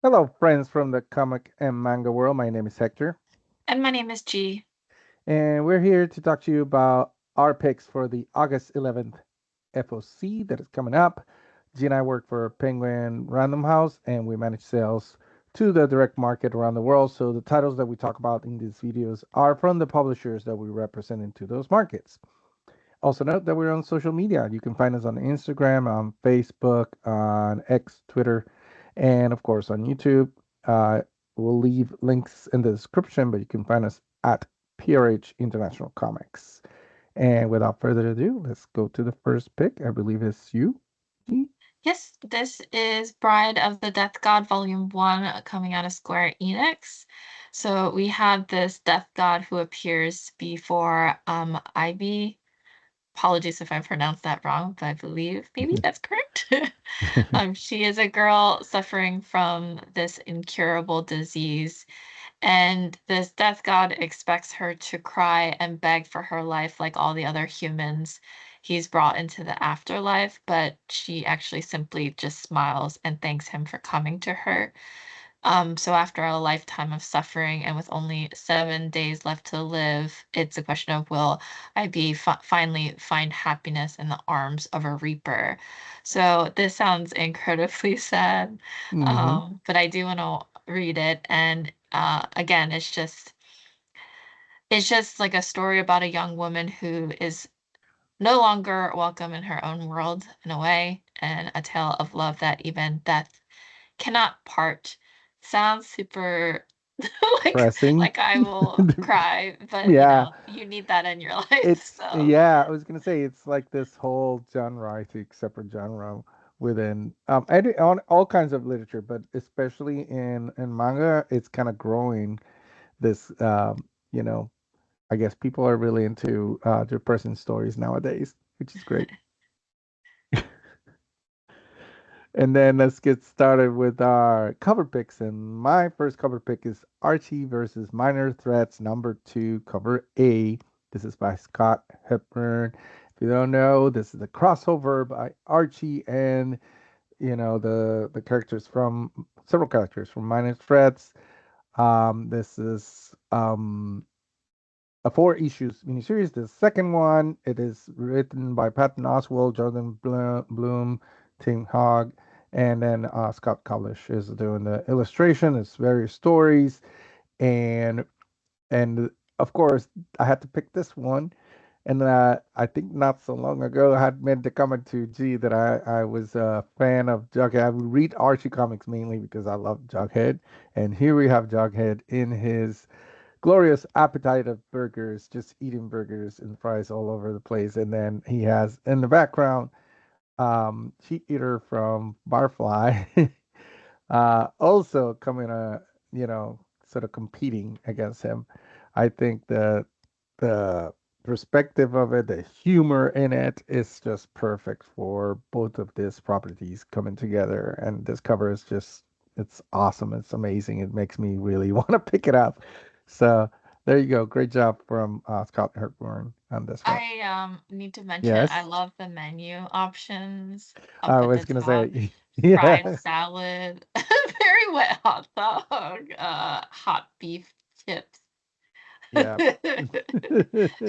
Hello, friends from the comic and manga world. My name is Hector, And my name is G. and we're here to talk to you about our picks for the August 11th FOC that is coming up. G and I work for Penguin Random House, and we manage sales to the direct market around the world. So the titles that we talk about in these videos are from the publishers that we represent into those markets. Also note that we're on social media. You can find us on Instagram, on Facebook, on X, Twitter, and of course on YouTube. Uh, we'll leave links in the description, but you can find us at PRH International Comics. And without further ado, let's go to the first pick. I believe it's you. Yes, this is Bride of the Death God Volume 1 coming out of Square Enix. So we have this death god who appears before Ivy. Apologies if I pronounced that wrong, but I believe maybe that's correct. She is a girl suffering from this incurable disease, and this death god expects her to cry and beg for her life like all the other humans he's brought into the afterlife, but she actually simply just smiles and thanks him for coming to her. So after a lifetime of suffering and with only 7 days left to live, it's a question of will I be finally find happiness in the arms of a reaper. So this sounds incredibly sad, Mm-hmm. but I do want to read it. And again, it's just like a story about a young woman who is no longer welcome in her own world in a way, and a tale of love that even death cannot part. Sounds super like Pressing. like I will cry, but Yeah, you need that in your life. it's So yeah. I was gonna say it's like this whole genre, I think, separate genre within on all kinds of literature, but especially in manga, it's kind of growing. This you know, I guess people are really into depressing stories nowadays, which is great. And then let's get started with our cover picks. And my first cover pick is Archie versus Minor Threats number two, cover A. This is by Scott Hepburn. If you don't know, this is a crossover by Archie and the characters from several characters from Minor Threats. This is a four issues miniseries. The second one, it is written by Patton Oswalt, Jordan Bloom, Tim Hogg, and then Scott Kalish is doing the illustration. It's various stories, and and of course I had to pick this one. And I think not so long ago I had made the comment to G that I was a fan of Jughead. I would read Archie comics mainly because I love Jughead, and here we have Jughead in his glorious appetite of burgers, just eating burgers and fries all over the place. And then he has in the background Cheat Eater from Barfly, also coming, sort of competing against him. I think the perspective of it, the humor in it is just perfect for both of these properties coming together. And this cover is just, it's awesome. It's amazing. It makes me really want to pick it up. So there you go. Great job from Scott Hertborn on this one. I need to mention I Yes, love the menu options I up at was the gonna top. say, Fried yeah, salad, very wet hot dog, hot beef chips. yeah. Very,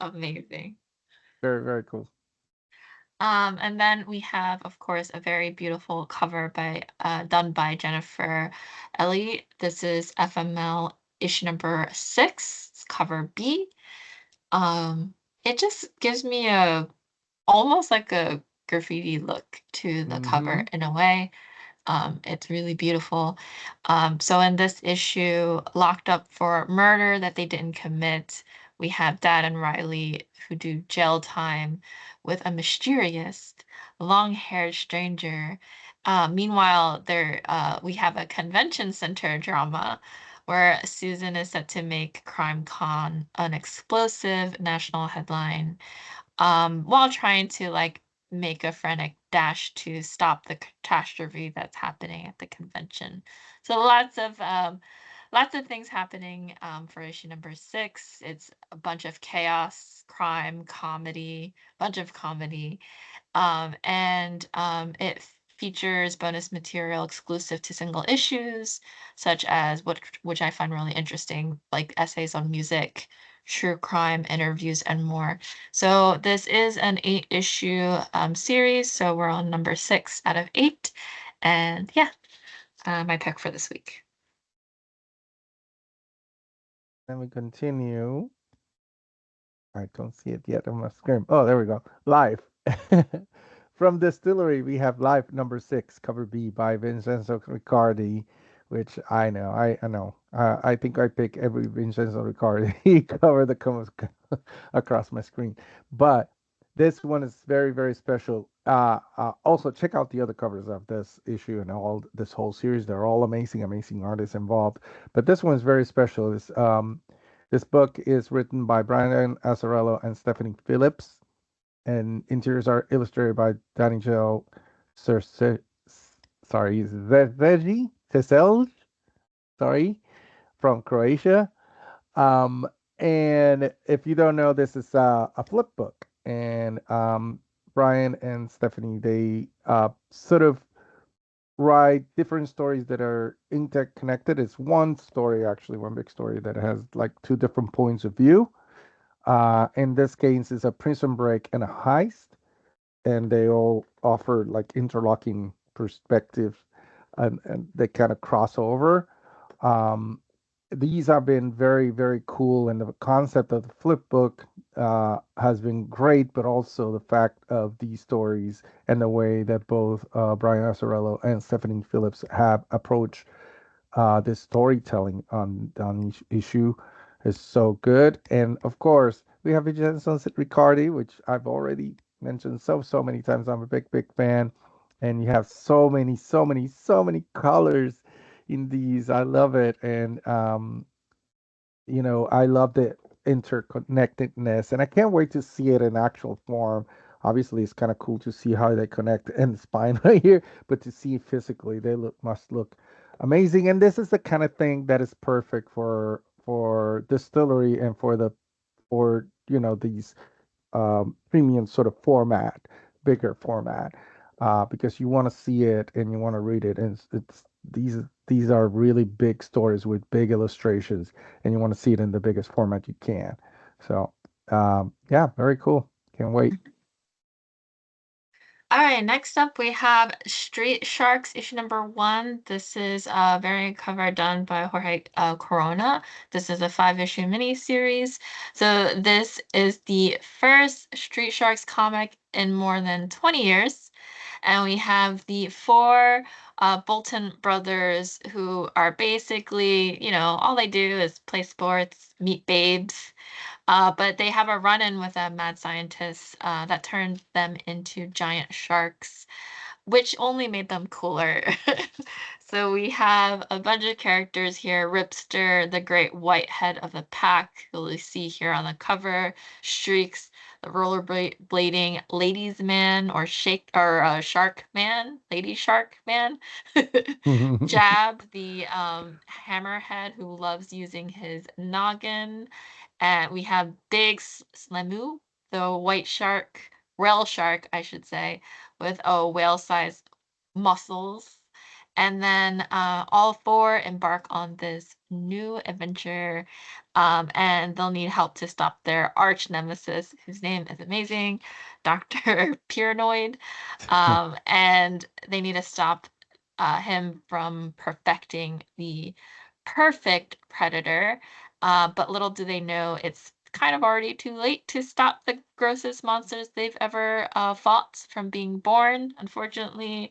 Amazing. very cool. And then we have, of course, a very beautiful cover by done by Jennifer Ellie. This is FML issue number 6, it's cover B. Um, it just gives me a almost like a graffiti look to the cover Hmm. in a way. It's really beautiful. So in this issue, locked up for murder that they didn't commit, we have Dad and Riley who do jail time with a mysterious, long-haired stranger. Meanwhile, we have a convention center drama where Susan is set to make CrimeCon an explosive national headline, while trying to like make a frantic dash to stop the catastrophe that's happening at the convention. So lots of things happening for issue number 6. It's a bunch of chaos, crime, comedy, bunch of comedy, and it features bonus material exclusive to single issues, such as which I find really interesting, like essays on music, true crime, interviews, and more. So this is an 8-issue series. So we're on number 6 out of 8. And yeah, my pick for this week. Then we continue. I don't see it yet on my screen. Oh, there we go. Live. From Distillery, we have Live number 6, cover B by Vincenzo Riccardi, which I know. I think I pick every Vincenzo Riccardi cover that comes across my screen. But this one is very, very special. Also, check out the other covers of this issue and all this whole series. They're all amazing, amazing artists involved. But this one is very special. This book is written by Brian Azzarello and Stephanie Phillips, and interiors are illustrated by Daniel Cerce, sorry, Zezegi, Ceselj, sorry, from Croatia. Um, and if you don't know, this is a flip book, and Brian and Stephanie they sort of write different stories that are interconnected. It's one story, actually, one big story that has like two different points of view. In this case, it's a prison break and a heist, and they all offer like interlocking perspectives, and they kind of cross over. Um, these have been very, very cool, and the concept of the flip book has been great, but also the fact of these stories and the way that both Brian Azzarello and Stephanie Phillips have approached the storytelling on each issue is so good. And of course, we have Vincenzo Riccardi, which I've already mentioned so many times. I'm a big fan, and you have so many colors in these. I love it, and I love the interconnectedness, and I can't wait to see it in actual form. Obviously, it's kind of cool to see how they connect in the spine right here, but to see it physically, they must look amazing. And this is the kind of thing that is perfect for distillery and for these premium sort of format, bigger format, because you want to see it and you want to read it, and these are really big stories with big illustrations, and you want to see it in the biggest format you can. So, yeah, very cool. Can't wait. All right, next up we have Street Sharks issue number 1. This is a variant cover done by Jorge Corona. This is a 5-issue miniseries. So this is the first Street Sharks comic in more than 20 years. And we have the 4 Bolton brothers who are basically, all they do is play sports, meet babes, but they have a run-in with a mad scientist that turned them into giant sharks, which only made them cooler. So we have a bunch of characters here. Ripster, the great white head of the pack, who you see here on the cover. Streaks, the rollerblading ladies man or shark man, lady shark man. Jab, the hammerhead who loves using his noggin. And we have Big Slemu, the white shark, whale shark, I should say, with a whale-sized muscles. And then all 4 embark on this new adventure, and they'll need help to stop their arch nemesis, whose name is amazing, Dr. Pyranoid. And they need to stop him from perfecting the perfect predator. But little do they know it's kind of already too late to stop the grossest monsters they've ever fought from being born, unfortunately.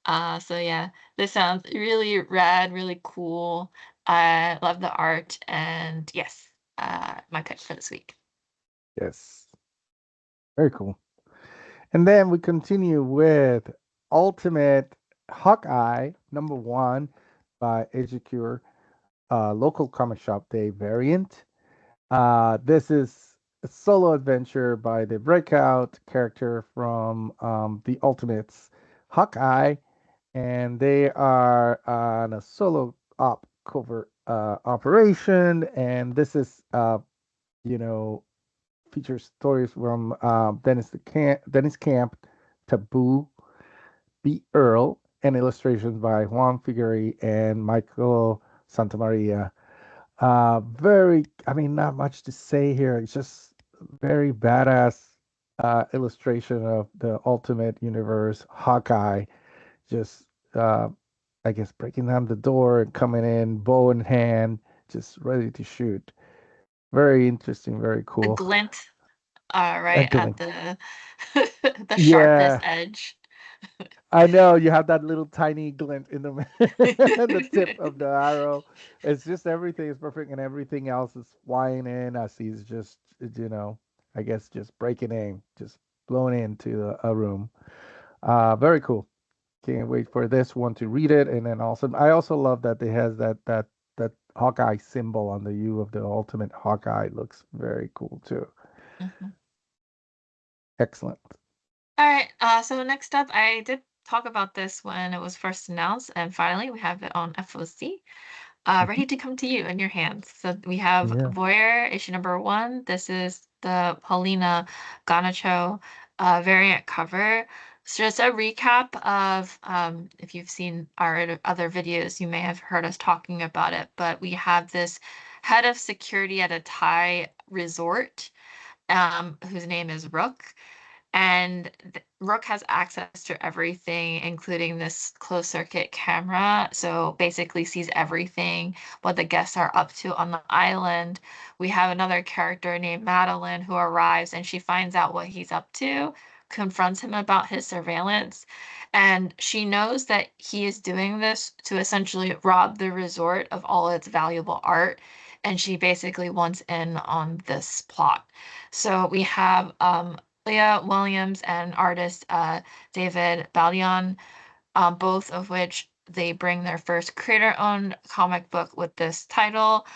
So yeah, this sounds really rad, really cool. I love the art, and yes, my pick for this week. Yes, very cool. And then we continue with Ultimate Hawkeye number 1 by Edgecure, local comic shop day variant. This is a solo adventure by the breakout character from the Ultimates, Hawkeye, and they are on a solo op cover operation. And this is, you know, features stories from Dennis Camp, Taboo, B. Earl, and illustrations by Juan Figueroa and Michael Santamaria. I mean, not much to say here. It's just very badass illustration of the Ultimate Universe Hawkeye, just uh, I guess breaking down the door and coming in, bow in hand, just ready to shoot. Very interesting, very The cool. glint, right at Excellent. the the sharpest Yeah, edge. I know you have that little tiny glint in the the tip of the arrow. It's just everything is perfect, and everything else is flying in as he's just, I guess just breaking in, just blown into a room. Very cool. Can't wait for this one to read it, and then also I also love that it has that Hawkeye symbol on the U of the Ultimate Hawkeye. Looks very cool too. Mhm. Excellent. All right, so next up, I did talk about this when it was first announced, and finally we have it on FOC. Mhm. Ready to come to you in your hands. So we have Yeah. Voyeur, issue number one. This is the Paulina Ganacho variant cover. So just a recap of if you've seen our other videos, you may have heard us talking about it, but we have this head of security at a Thai resort, whose name is Rook. And Rook has access to everything, including this closed circuit camera. So basically sees everything, what the guests are up to on the island. We have another character named Madeline who arrives and she finds out what he's up to, confronts him about his surveillance. And she knows that he is doing this to essentially rob the resort of all its valuable art. And she basically wants in on this plot. So we have Leah Williams and artist David Ballion, both of which they bring their first creator-owned comic book with this title.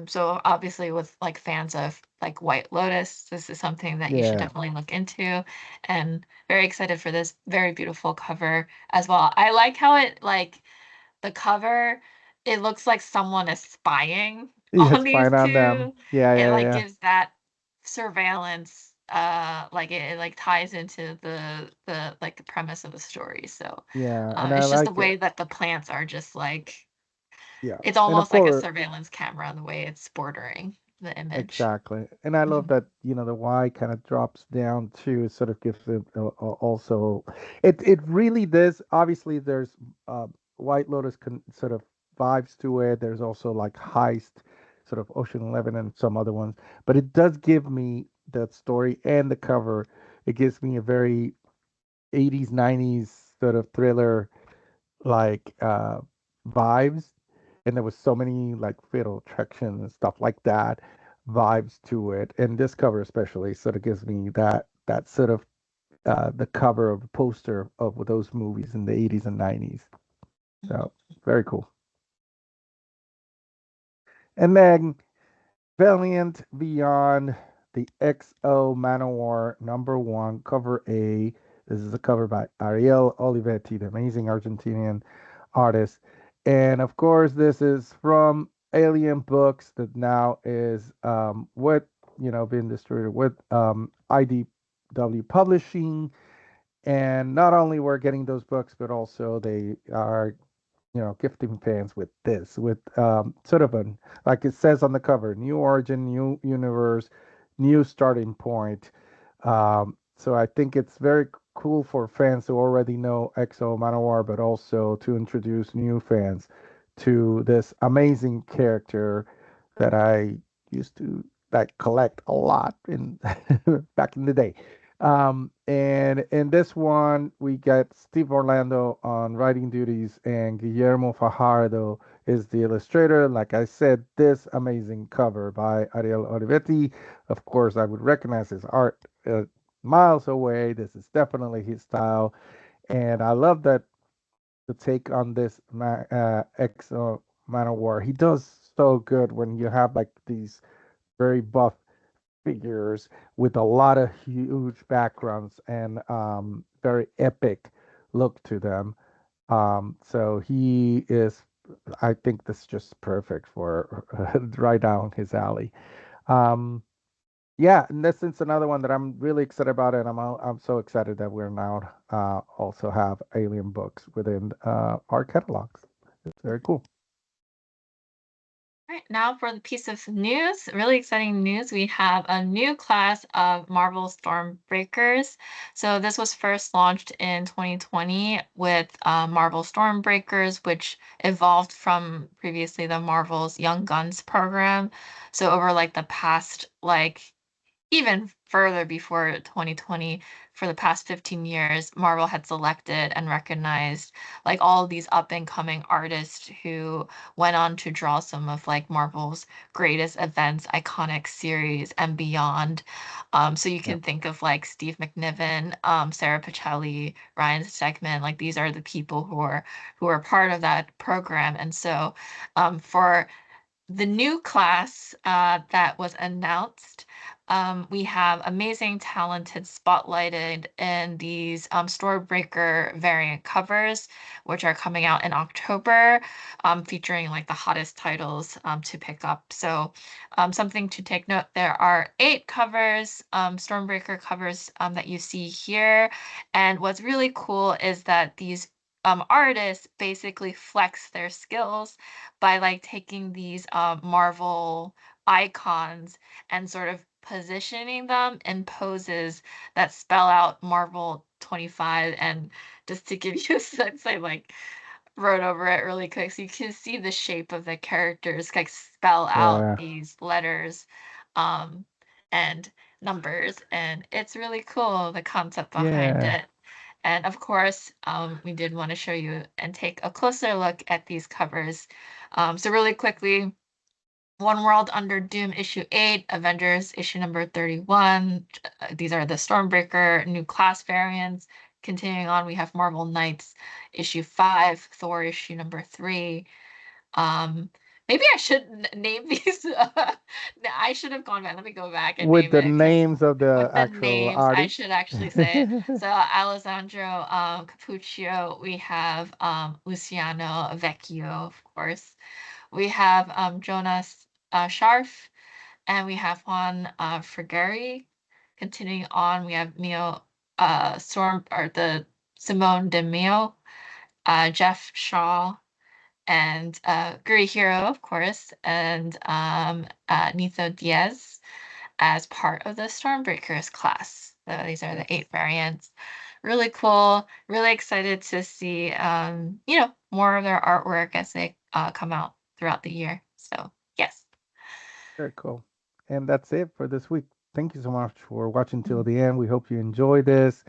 So obviously with like fans of like White Lotus, this is something that you should Yeah. definitely look into, and very excited for this very beautiful cover as well. I like how it like the cover, it looks like someone is spying Yeah, on it's these fine on them. two. Yeah, It yeah, like yeah. gives that surveillance, like it like ties into the like the premise of the story. So Yeah, and I it's just the like it. way that the plants are just like Yeah. it's And of almost like a course, surveillance camera the way it's bordering the image. exactly. And I love Mhm, that, the Y kind of drops down too. It sort of gives it also it really does. Obviously, there's White Lotus sort of vibes to it. There's also like Heist, sort of Ocean 11 and some other ones. But it does give me that story and the cover. It gives me a very 80s, 90s sort of thriller like vibes, and there was so many like fatal attraction and stuff like that vibes to it, and this cover especially sort of gives me that sort of the cover of the poster of those movies in the 80s and 90s. mhm. So very cool. And then Valiant Beyond the XO Manowar number one, cover A. This is a cover by Ariel Olivetti, the amazing Argentinian artist. And of course, this is from Alien Books that now is being distributed with IDW Publishing. And not only we're getting those books, but also they are gifting fans with this, with sort of an, like it says on the cover, new origin, new universe, new starting point. So I think it's very cool for fans who already know EXO Manowar, but also to introduce new fans to this amazing character that I used to like collect a lot in back in the day. And in this one, we get Steve Orlando on writing duties, and Guillermo Fajardo is the illustrator. Like I said, this amazing cover by Ariel Olivetti. Of course, I would recognize his art miles away. This is definitely his style, and I love that the take on this X Man of War. He does so good when you have like these very buff figures with a lot of huge backgrounds and very epic look to them. So he is, I think this is just perfect for right down his alley. Um, Yeah, and this is another one that I'm really excited about, and I'm so excited that we're now also have Alien books within our catalogs. It's very cool. All right, now for the piece of news, really exciting news. We have a new class of Marvel Stormbreakers. So this was first launched in 2020 with Marvel Stormbreakers, which evolved from previously the Marvel's Young Guns program. So over like the past even further before 2020, for the past 15 years, Marvel had selected and recognized like all these up and coming artists who went on to draw some of like Marvel's greatest events, iconic series, and beyond. So you Yeah, can think of like Steve McNiven, Sarah Pichelli, Ryan Stegman, like these are the people who are part of that program. And so for the new class that was announced, we have amazing, talented, spotlighted in these Stormbreaker variant covers, which are coming out in October, featuring like the hottest titles to pick up. So, something to take note, there are 8 covers, Stormbreaker covers that you see here. And what's really cool is that these artists basically flex their skills by like taking these Marvel icons and sort of positioning them in poses that spell out Marvel 25. And just to give you a sense, I like wrote over it really quick so you can see the shape of the characters like spell out yeah, these letters um and numbers, and it's really cool the concept behind yeah. it. And of course, we did want to show you and take a closer look at these covers. So really quickly, One World Under Doom issue 8, Avengers issue number 31. These are the Stormbreaker new class variants. Continuing on, we have Marvel Knights issue 5, Thor issue number 3. Um, Maybe I should name these. I should have gone back. Let me go back and With name the it because names of the with the actual names, I artists. should actually say it. So Alessandro Capuccio, we have Luciano Vecchio, of course. We have Jonas Scharf, and we have Juan Frigeri. Continuing on, we have Mio Storm or the Simone de Mio, Jeff Shaw, and Guri Hero, of course, and Nitho Diaz as part of the Stormbreakers class. So these are the Yes. 8 variants. Really cool. Really excited to see, more of their artwork as they come out throughout the year. So yes. Very cool. And that's it for this week. Thank you so much for watching till Mhm. the end. We hope you enjoyed this.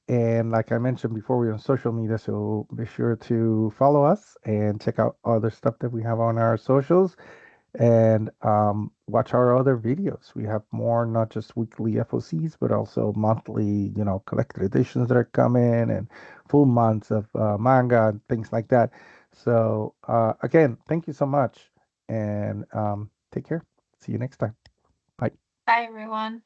And like I mentioned before, we're on social media, so be sure to follow us and check out other stuff that we have on our socials and watch our other videos. We have more, not just weekly FOCs, but also monthly, collected editions that are coming and full months of manga and things like that. So, again, thank you so much and take care. See you next time. Bye. Bye, everyone.